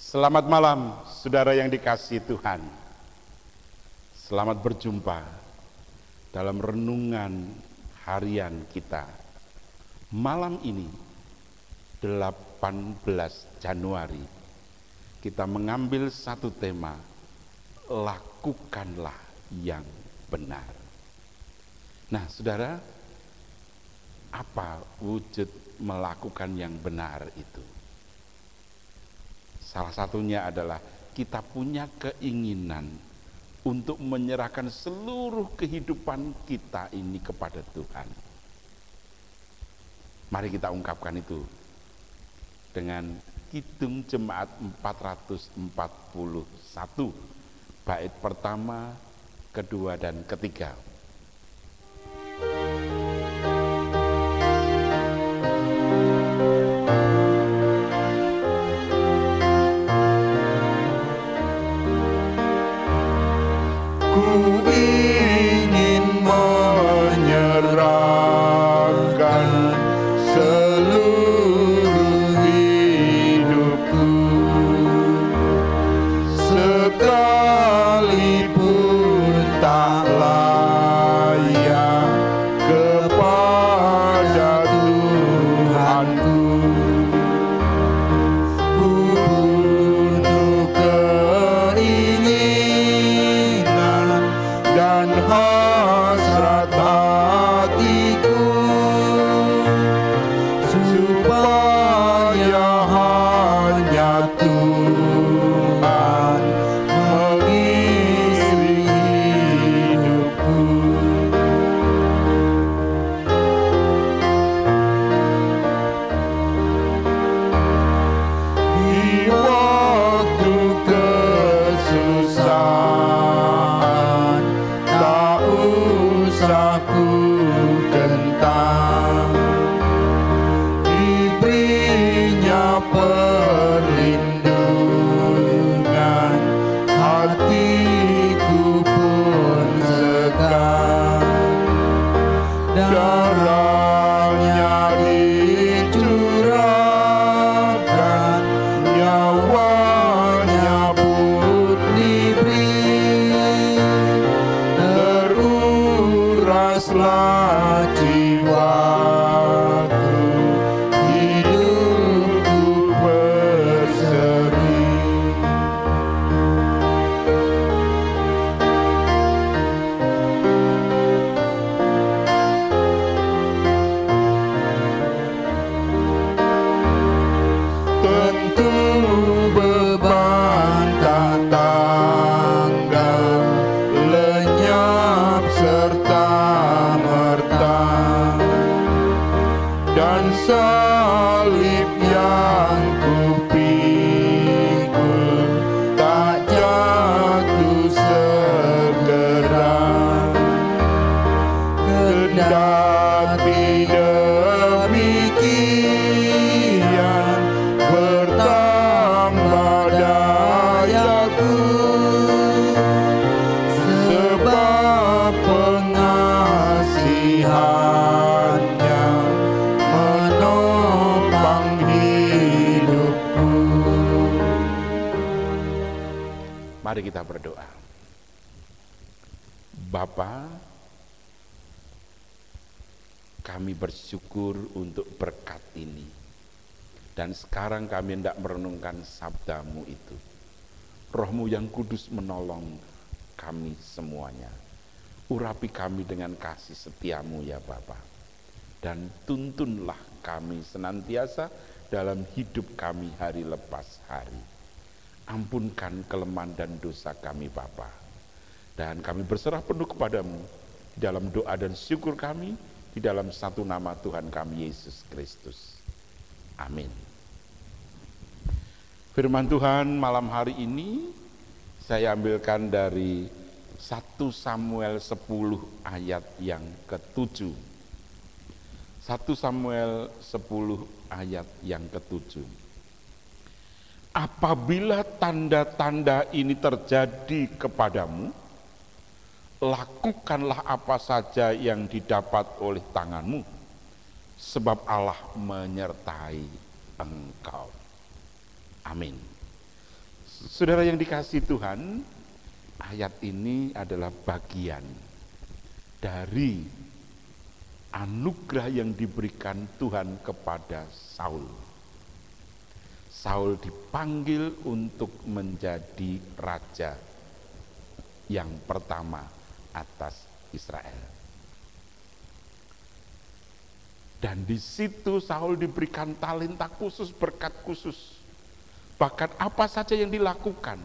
Selamat malam, saudara yang dikasihi Tuhan. Selamat berjumpa dalam renungan harian kita. Malam ini, 18 Januari, kita mengambil satu tema, lakukanlah yang benar. Nah, saudara, apa wujud melakukan yang benar itu? Salah satunya adalah kita punya keinginan untuk menyerahkan seluruh kehidupan kita ini kepada Tuhan. Mari kita ungkapkan itu dengan Kidung Jemaat 441, bait pertama, kedua, dan ketiga. Ku ingin menyerahkan seluruh hidupku, sekalipun tak layak kepada Tuhanku. Ku butuh keinginan dan hasrat hatiku, supaya hanya Tuhan mengisi hidupku. Di waktu kesusahan, tak usah ku gentar, diberinya perlindungan, hatiku pun segar. Darahnya dicurahkan, nyawanya pun diberi, teruraslah jiwaku, hidupku berseri. Tentu beban tak tanggal, lenyap serta merta, dan salib yang kupikul tak jatuh segera. Kendati demikian, bertambah dayaku, sebab pengasihannya menopang hidupku. Mari kita berdoa. Bapa, kami bersyukur untuk berkat ini. Dan sekarang kami hendak merenungkan sabdamu itu. Rohmu yang kudus menolong kami semuanya. Urapi kami dengan kasih setiamu ya Bapa. Dan tuntunlah kami senantiasa dalam hidup kami hari lepas hari. Ampunkan kelemahan dan dosa kami Bapa. Dan kami berserah penuh kepadamu dalam doa dan syukur kami di dalam satu nama Tuhan kami Yesus Kristus. Amin. Firman Tuhan malam hari ini saya ambilkan dari 1 Samuel 10 ayat yang ke-7. 1 Samuel 10 ayat yang ke-7. Apabila tanda-tanda ini terjadi kepadamu, lakukanlah apa saja yang didapat oleh tanganmu, sebab Allah menyertai engkau. Amin. Saudara yang dikasihi Tuhan, ayat ini adalah bagian dari anugerah yang diberikan Tuhan kepada Saul. Saul dipanggil untuk menjadi raja yang pertama atas Israel. Dan di situ Saul diberikan talenta khusus, berkat khusus. Bahkan apa saja yang dilakukan,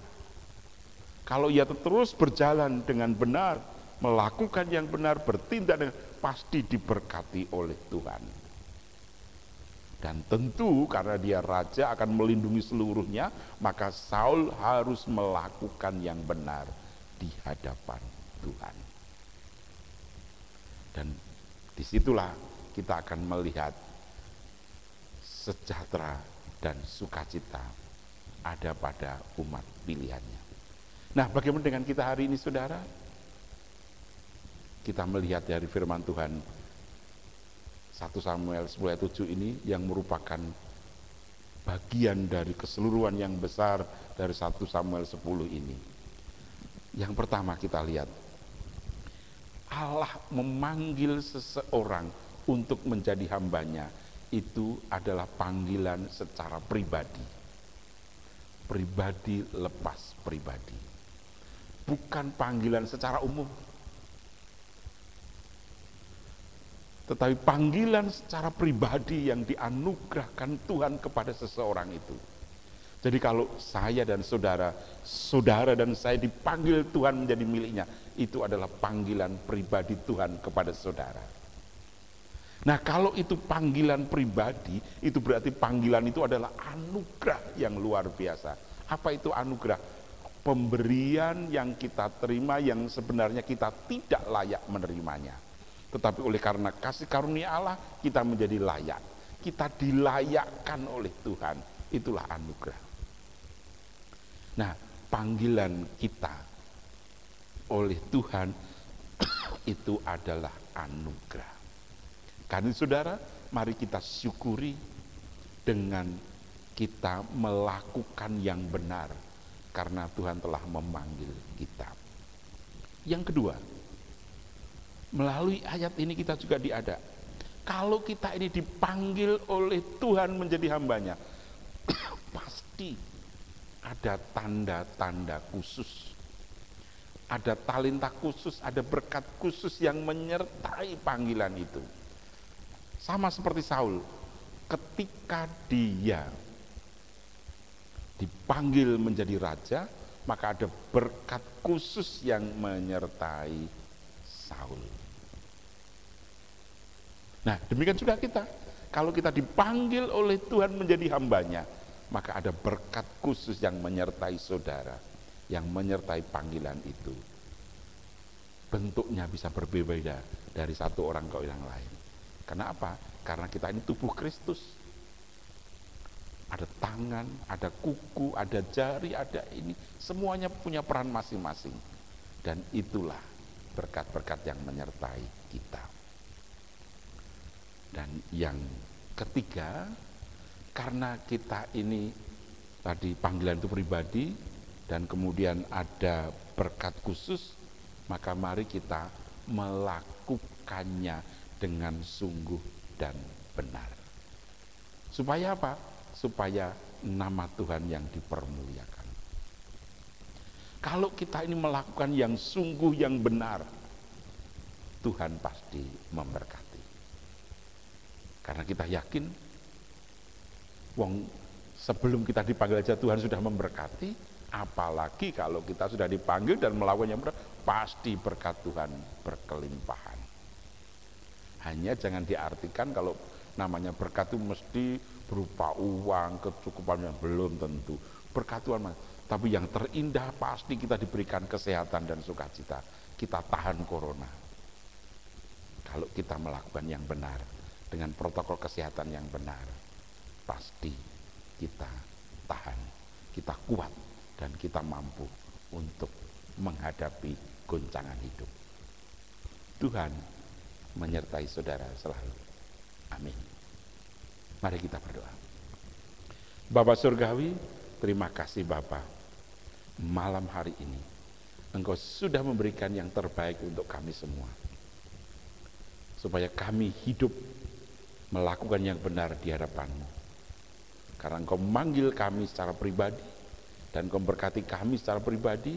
kalau ia terus berjalan dengan benar, melakukan yang benar, bertindak dengan pasti diberkati oleh Tuhan. Dan tentu karena dia raja akan melindungi seluruhnya, maka Saul harus melakukan yang benar di hadapan Tuhan. Dan disitulah kita akan melihat sejahtera dan sukacita ada pada umat pilihannya. Nah, bagaimana dengan kita hari ini, saudara? Kita melihat dari firman Tuhan 1 Samuel 10 ayat 7 ini yang merupakan bagian dari keseluruhan yang besar dari 1 Samuel 10 ini. Yang pertama kita lihat, Allah memanggil seseorang untuk menjadi hambanya, itu adalah panggilan secara pribadi. Pribadi lepas pribadi. Bukan panggilan secara umum. Tetapi panggilan secara pribadi yang dianugerahkan Tuhan kepada seseorang itu. Jadi kalau saya dan saudara dan saya dipanggil Tuhan menjadi miliknya, itu adalah panggilan pribadi Tuhan kepada saudara. Nah, kalau itu panggilan pribadi, itu berarti panggilan itu adalah anugerah yang luar biasa. Apa itu anugerah? Pemberian yang kita terima yang sebenarnya kita tidak layak menerimanya. Tetapi oleh karena kasih karunia Allah, kita menjadi layak. Kita dilayakkan oleh Tuhan. Itulah anugerah. Nah, panggilan kita oleh Tuhan itu adalah anugerah. Karena saudara, mari kita syukuri dengan kita melakukan yang benar. Karena Tuhan telah memanggil kita. Yang kedua, melalui ayat ini kita juga diada. Kalau kita ini dipanggil oleh Tuhan menjadi hambanya, pasti ada tanda-tanda khusus. Ada talenta khusus, ada berkat khusus yang menyertai panggilan itu. Sama seperti Saul, ketika dia dipanggil menjadi raja, maka ada berkat khusus yang menyertai Saul. Nah, demikian juga kita. Kalau kita dipanggil oleh Tuhan menjadi hambanya, maka ada berkat khusus yang menyertai saudara, yang menyertai panggilan itu. Bentuknya bisa berbeda dari satu orang ke orang lain. Kenapa? Karena kita ini tubuh Kristus. Ada tangan, ada kuku, ada jari, ada ini. Semuanya punya peran masing-masing. Dan itulah berkat-berkat yang menyertai kita. Dan yang ketiga, karena kita ini tadi panggilan itu pribadi dan kemudian ada berkat khusus, maka mari kita melakukannya dengan sungguh dan benar. Supaya apa? Supaya nama Tuhan yang dipermuliakan. Kalau kita ini melakukan yang sungguh yang benar, Tuhan pasti memberkati. Karena kita yakin, sebelum kita dipanggil aja Tuhan sudah memberkati, apalagi kalau kita sudah dipanggil dan melakukan yang benar, pasti berkat Tuhan berkelimpahan. Hanya jangan diartikan kalau namanya berkat itu mesti berupa uang, kecukupan yang belum tentu. Berkat Tuhan, tapi yang terindah pasti kita diberikan kesehatan dan sukacita. Kita tahan corona. Kalau kita melakukan yang benar, dengan protokol kesehatan yang benar, pasti kita tahan, kita kuat, dan kita mampu untuk menghadapi goncangan hidup. Tuhan menyertai saudara selalu. Amin. Mari kita berdoa. Bapa Surgawi, terima kasih Bapa. malam hari ini Engkau sudah memberikan yang terbaik untuk kami semua, supaya kami hidup melakukan yang benar di hadapan-Mu. Karena Engkau memanggil kami secara pribadi, dan Engkau berkati kami secara pribadi,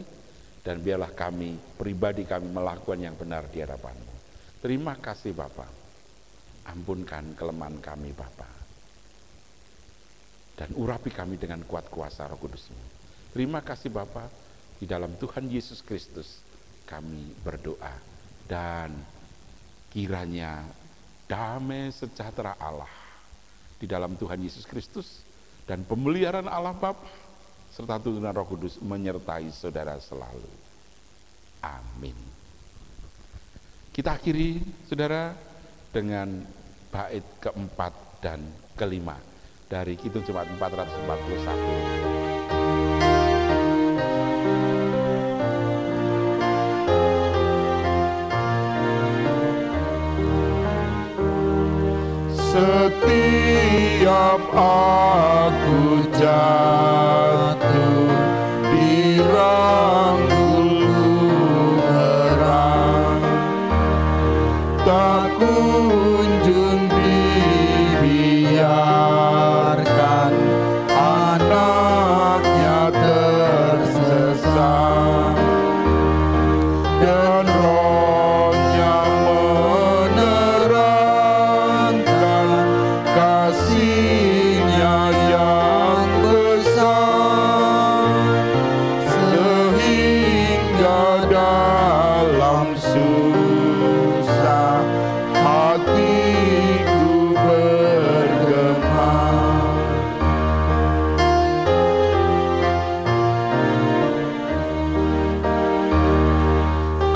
dan biarlah kami pribadi kami melakukan yang benar di hadapan-Mu. Terima kasih Bapa. Ampunkan kelemahan kami Bapa, dan urapi kami dengan kuat kuasa Roh Kudus-Mu. Terima kasih Bapa, di dalam Tuhan Yesus Kristus kami berdoa, dan kiranya damai sejahtera Allah di dalam Tuhan Yesus Kristus dan pemeliharaan Allah Bapa serta tuntunan Roh Kudus menyertai saudara selalu. Amin. Kita akhiri saudara dengan bait keempat dan kelima dari Kidung Jemaat 441. Setiap aku jatuh di ranggul herang, tak kunjung dibiarkan anaknya tersesat, dan Roh-Nya menerangkan kasih-Nya yang besar, sehingga dalam susah hatiku bergema.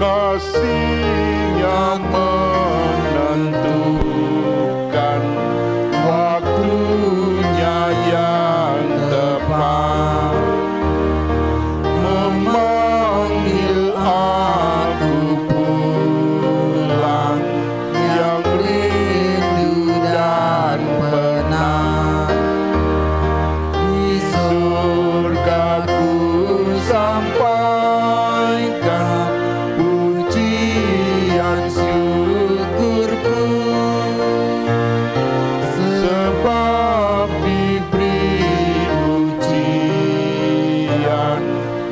Kasih-Nya menentukan waktunya yang tepat, memanggil aku pulang yang rindu dan penat. Di surgaku sampaikan pujian syukurku, sebab diberi ujian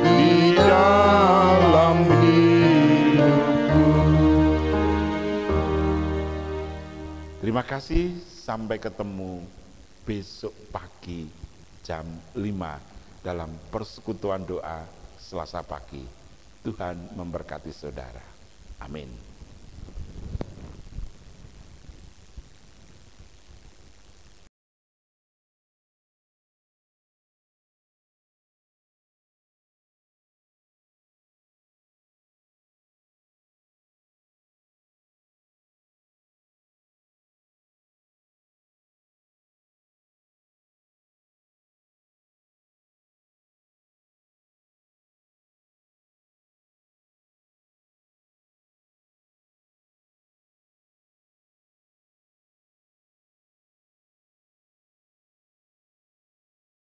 di dalam hidupku. Terima kasih, sampai ketemu besok pagi jam 5 dalam persekutuan doa Selasa pagi. Tuhan memberkati saudara. Amin.